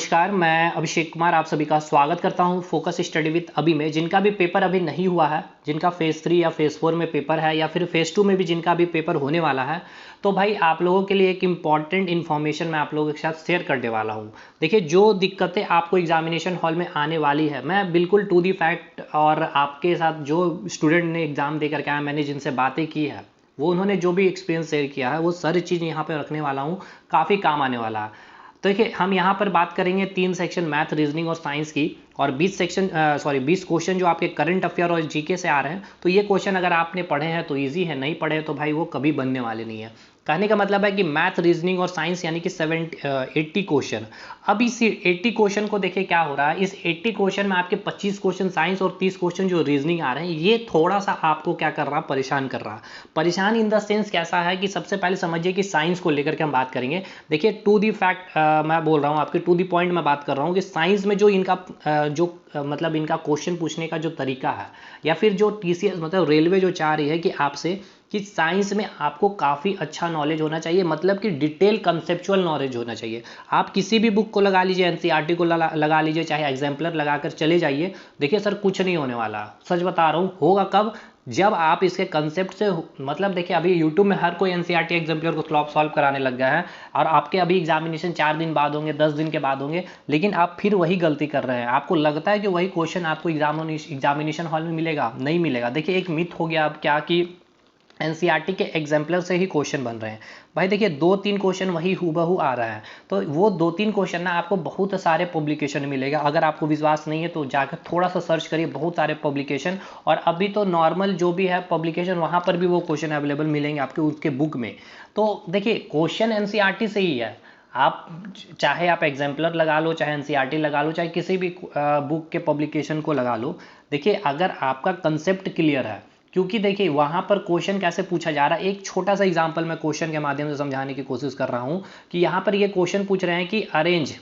नमस्कार, मैं अभिषेक कुमार आप सभी का स्वागत करता हूं फोकस स्टडी विद अभी में। जिनका भी पेपर अभी नहीं हुआ है, जिनका फेज़ 3 या फेज़ 4 में पेपर है या फिर फेज़ 2 में भी जिनका भी पेपर होने वाला है, तो भाई आप लोगों के लिए एक इम्पॉर्टेंट इन्फॉर्मेशन मैं आप लोगों के साथ शेयर करने वाला हूं। देखिए, जो दिक्कतें आपको एग्जामिनेशन हॉल में आने वाली है, मैं बिल्कुल टू दी फैक्ट और आपके साथ जो स्टूडेंट ने एग्ज़ाम दे करके आया, मैंने जिनसे बातें की है, वो उन्होंने जो भी एक्सपीरियंस शेयर किया है, वो सारी चीज़ यहाँ पे रखने वाला हूँ, काफ़ी काम आने वाला है। तो देखिए, हम यहाँ पर बात करेंगे 3 सेक्शन मैथ, रीजनिंग और साइंस की, और 20 क्वेश्चन जो आपके करंट अफेयर और जीके से आ रहे हैं। तो ये क्वेश्चन अगर आपने पढ़े हैं तो इजी है, नहीं पढ़े तो भाई वो कभी बनने वाले नहीं है। कहने का मतलब है कि मैथ, रीजनिंग और साइंस यानी कि 80 क्वेश्चन। अब इस 80 क्वेश्चन को देखिए क्या हो रहा है, इस 80 क्वेश्चन में आपके 25 क्वेश्चन साइंस और 30 क्वेश्चन जो रीजनिंग आ रहे हैं, ये थोड़ा सा आपको क्या कर रहा है, परेशान कर रहा है। परेशान इन द सेंस कैसा है कि सबसे पहले समझिए कि साइंस को लेकर के हम बात करेंगे। देखिए, टू दी फैक्ट मैं बोल रहा हूँ, आपके टू दी पॉइंट मैं बात कर रहा हूँ कि साइंस में जो इनका मतलब इनका क्वेश्चन पूछने का जो तरीका है, या फिर जो टीसीएस मतलब रेलवे जो चाह रही है कि आपसे कि साइंस में आपको काफ़ी अच्छा नॉलेज होना चाहिए, मतलब कि डिटेल कंसेप्चुअल नॉलेज होना चाहिए। आप किसी भी बुक को लगा लीजिए, एनसीईआरटी को लगा लीजिए, चाहे एग्जाम्पलर लगाकर चले जाइए, देखिए सर कुछ नहीं होने वाला। सच बता रहा हूँ, होगा कब, जब आप इसके कंसेप्ट से मतलब देखिए, अभी यूट्यूब में हर कोई एनसीईआरटी एग्जाम्पलर को सॉल्व कराने लग गया है, और आपके अभी एग्जामिनेशन 4 दिन बाद होंगे, 10 दिन के बाद होंगे, लेकिन आप फिर वही गलती कर रहे हैं। आपको लगता है कि वही क्वेश्चन आपको एग्जामिनेशन हॉल में मिलेगा, नहीं मिलेगा। देखिए, एक मिथ हो गया अब क्या कि एनसीईआरटी के एग्जाम्पलर से ही क्वेश्चन बन रहे हैं। भाई देखिए, 2-3 क्वेश्चन वही हूबहू आ रहा है, तो वो 2-3 क्वेश्चन ना आपको बहुत सारे पब्लिकेशन मिलेगा। अगर आपको विश्वास नहीं है तो जाकर थोड़ा सा सर्च करिए, बहुत सारे पब्लिकेशन, और अभी तो नॉर्मल जो भी है पब्लिकेशन, वहाँ पर भी वो क्वेश्चन अवेलेबल मिलेंगे आपके उसके बुक में। तो देखिए, क्वेश्चन एनसीईआरटी से ही है। आप चाहे आप एग्जाम्पलर लगा लो, चाहे एनसीईआरटी लगा लो, चाहे किसी भी बुक के पब्लिकेशन को लगा लो। देखिए, अगर आपका कंसेप्ट क्लियर है, क्योंकि देखिए वहाँ पर क्वेश्चन कैसे पूछा जा रहा है, एक छोटा सा एग्जांपल मैं क्वेश्चन के माध्यम से समझाने की कोशिश कर रहा हूँ कि यहाँ पर ये क्वेश्चन पूछ रहे हैं कि अरेंज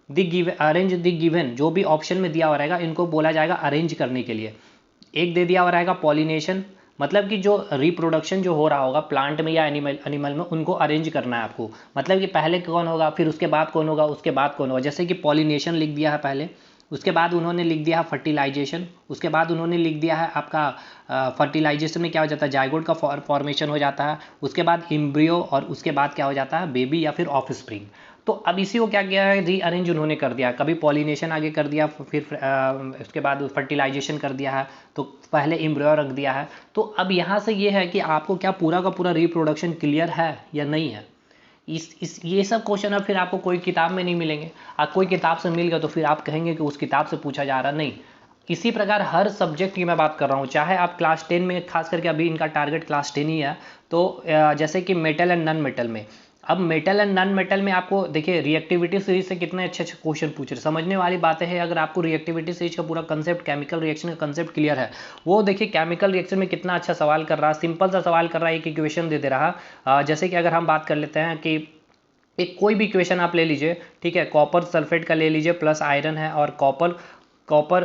द गिवन, जो भी ऑप्शन में दिया हुआ रहेगा इनको बोला जाएगा अरेंज करने के लिए। एक दे दिया हुआ रहेगा पॉलिनेशन, मतलब कि जो रिप्रोडक्शन जो हो रहा होगा प्लांट में या एनिमल में, उनको अरेंज करना है आपको। मतलब कि पहले कौन होगा, फिर उसके बाद कौन होगा, उसके बाद कौन होगा। जैसे कि पॉलिनेशन लिख दिया है पहले, उसके बाद उन्होंने लिख दिया है फर्टिलाइजेशन, उसके बाद उन्होंने लिख दिया है आपका फर्टिलाइजेशन में क्या हो जाता है, जाइगोट का फॉर्मेशन हो जाता है, उसके बाद एम्ब्रियो, और उसके बाद क्या हो जाता है, बेबी या फिर ऑफस्प्रिंग। तो अब इसी को क्या किया है, रीअरेंज उन्होंने कर दिया। कभी पॉलिनेशन आगे कर दिया, फिर उसके बाद फर्टिलाइजेशन कर दिया है, तो पहले एम्ब्रियो रख दिया है। तो अब यहाँ से ये है कि आपको क्या पूरा का पूरा रिप्रोडक्शन क्लियर है या नहीं है। इस ये सब क्वेश्चन अब फिर आपको कोई किताब में नहीं मिलेंगे। कोई किताब से मिल गया तो फिर आप कहेंगे कि उस किताब से पूछा जा रहा, नहीं। इसी प्रकार हर सब्जेक्ट की मैं बात कर रहा हूँ, चाहे आप क्लास 10 में, खास करके अभी इनका टारगेट क्लास 10 ही है, तो जैसे कि मेटल एंड नॉन मेटल में, अब मेटल एंड नॉन मेटल में आपको देखिए रिएक्टिविटी सीरीज से कितने अच्छे अच्छे क्वेश्चन पूछ रहे, समझने वाली बातें हैं। अगर आपको रिएक्टिविटी सीरीज का पूरा कंसेप्ट, केमिकल रिएक्शन का कंसेप्ट क्लियर है, वो देखिए केमिकल रिएक्शन में कितना अच्छा सवाल कर रहा है, सिंपल सा सवाल कर रहा है, एक इक्वेशन दे रहा। जैसे कि अगर हम बात कर लेते हैं कि एक कोई भी इक्वेशन आप ले लीजिए, ठीक है, कॉपर सल्फेट का ले लीजिए, प्लस आयरन है, और कॉपर कॉपर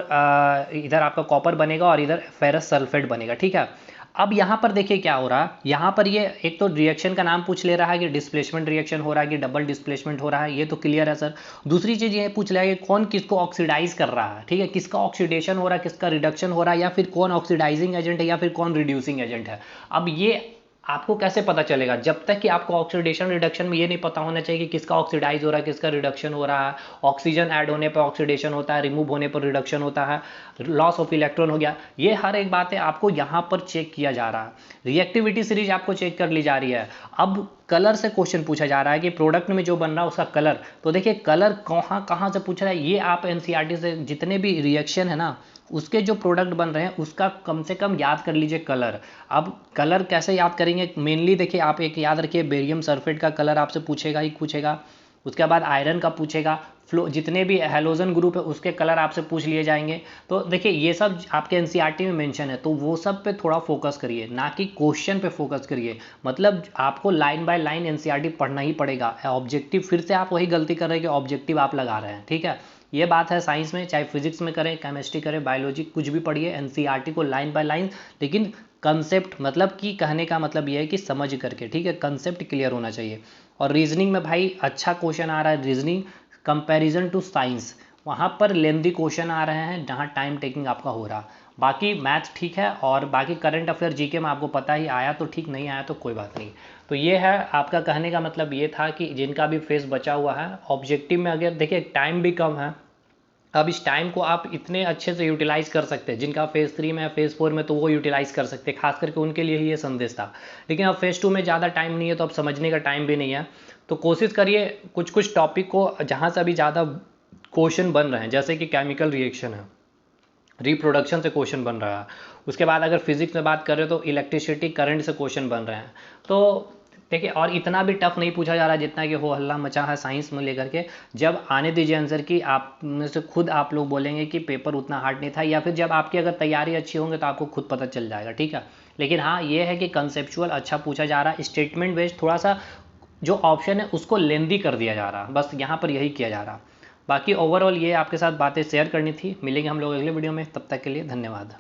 इधर आपका कॉपर बनेगा और इधर फेरस सल्फेट बनेगा, ठीक है। अब यहाँ पर देखिए क्या हो रहा है, यहाँ पर ये एक तो रिएक्शन का नाम पूछ ले रहा है कि डिस्प्लेसमेंट रिएक्शन हो रहा है कि डबल डिस्प्लेसमेंट हो रहा है, ये तो क्लियर है सर। दूसरी चीज़ ये पूछ लिया कि कौन किसको ऑक्सीडाइज कर रहा है, ठीक है, किसका ऑक्सीडेशन हो रहा है, किसका रिडक्शन हो रहा है, या फिर कौन ऑक्सीडाइजिंग एजेंट है या फिर कौन रिड्यूसिंग एजेंट है। अब ये आपको कैसे पता चलेगा, जब तक कि आपको ऑक्सीडेशन रिडक्शन में ये नहीं पता होना चाहिए कि किसका ऑक्सीडाइज हो रहा है, किसका रिडक्शन हो रहा है। ऑक्सीजन ऐड होने पर ऑक्सीडेशन होता है, रिमूव होने पर रिडक्शन होता है, लॉस ऑफ इलेक्ट्रॉन हो गया, ये हर एक बातें आपको यहाँ पर चेक किया जा रहा है। रिएक्टिविटी सीरीज आपको चेक कर ली जा रही है। अब कलर से क्वेश्चन पूछा जा रहा है कि प्रोडक्ट में जो बन रहा है उसका कलर, तो देखिए कलर कहाँ कहाँ से पूछ रहा है, ये आप एनसीईआरटी से जितने भी रिएक्शन है ना, उसके जो प्रोडक्ट बन रहे हैं उसका कम से कम याद कर लीजिए कलर। अब कलर कैसे याद करेंगे, मेनली देखिए आप एक याद रखिए, बेरियम सल्फेट का कलर आपसे पूछेगा ही पूछेगा, उसके बाद आयरन का पूछेगा, फ्लो जितने भी हैलोजन ग्रुप है उसके कलर आपसे पूछ लिए जाएंगे। तो देखिए ये सब आपके एनसीईआरटी में मेंशन है, तो वो सब पे थोड़ा फोकस करिए, ना कि क्वेश्चन पे फोकस करिए। मतलब आपको लाइन बाय लाइन एनसीईआरटी पढ़ना ही पड़ेगा। ऑब्जेक्टिव फिर से आप वही गलती कर रहे हैं कि ऑब्जेक्टिव आप लगा रहे हैं, ठीक है। ये बात है साइंस में, चाहे फिजिक्स में करें, केमिस्ट्री करें, बायोलॉजी, कुछ भी पढ़िए, एनसीईआरटी को लाइन बाय लाइन, लेकिन कंसेप्ट, मतलब कि कहने का मतलब ये है कि समझ करके, ठीक है, कंसेप्ट क्लियर होना चाहिए। और रीजनिंग में भाई अच्छा क्वेश्चन आ रहा है, रीजनिंग कंपैरिजन टू साइंस, वहाँ पर लेंदी क्वेश्चन आ रहे हैं जहाँ टाइम टेकिंग आपका हो रहा। बाकी मैथ ठीक है, और बाकी करंट अफेयर जीके में आपको पता ही, आया तो ठीक, नहीं आया तो कोई बात नहीं। तो ये है आपका कहने का मतलब ये था कि जिनका भी फेस बचा हुआ है ऑब्जेक्टिव में, अगर देखिए टाइम भी कम है, अब इस टाइम को आप इतने अच्छे से यूटिलाइज कर सकते हैं। जिनका फेज़ 3 में है, फेज़ 4 में, तो वो यूटिलाइज कर सकते हैं, खास करके उनके लिए ही ये संदेश था। लेकिन अब फेज़ 2 में ज़्यादा टाइम नहीं है, तो अब समझने का टाइम भी नहीं है। तो कोशिश करिए कुछ कुछ टॉपिक को जहाँ से अभी ज़्यादा क्वेश्चन बन रहे हैं, जैसे कि केमिकल रिएक्शन है, रिप्रोडक्शन से क्वेश्चन बन रहा है। उसके बाद अगर फिजिक्स में बात करें तो इलेक्ट्रिसिटी करंट से क्वेश्चन बन रहे हैं। तो देखिए, और इतना भी टफ नहीं पूछा जा रहा जितना कि हो हल्ला मचा है साइंस में लेकर के। जब आने दीजिए आंसर की, आप में से खुद आप लोग बोलेंगे कि पेपर उतना हार्ड नहीं था, या फिर जब आपकी अगर तैयारी अच्छी होंगे तो आपको खुद पता चल जाएगा, ठीक है। लेकिन हाँ, ये है कि कंसेप्चुअल अच्छा पूछा जा रहा है, स्टेटमेंट बेस्ड थोड़ा सा जो ऑप्शन है उसको लेंदी कर दिया जा रहा, बस यहाँ पर यही किया जा रहा। बाकी ओवरऑल ये आपके साथ बातें शेयर करनी थी। मिलेंगे हम लोग अगले वीडियो में, तब तक के लिए धन्यवाद।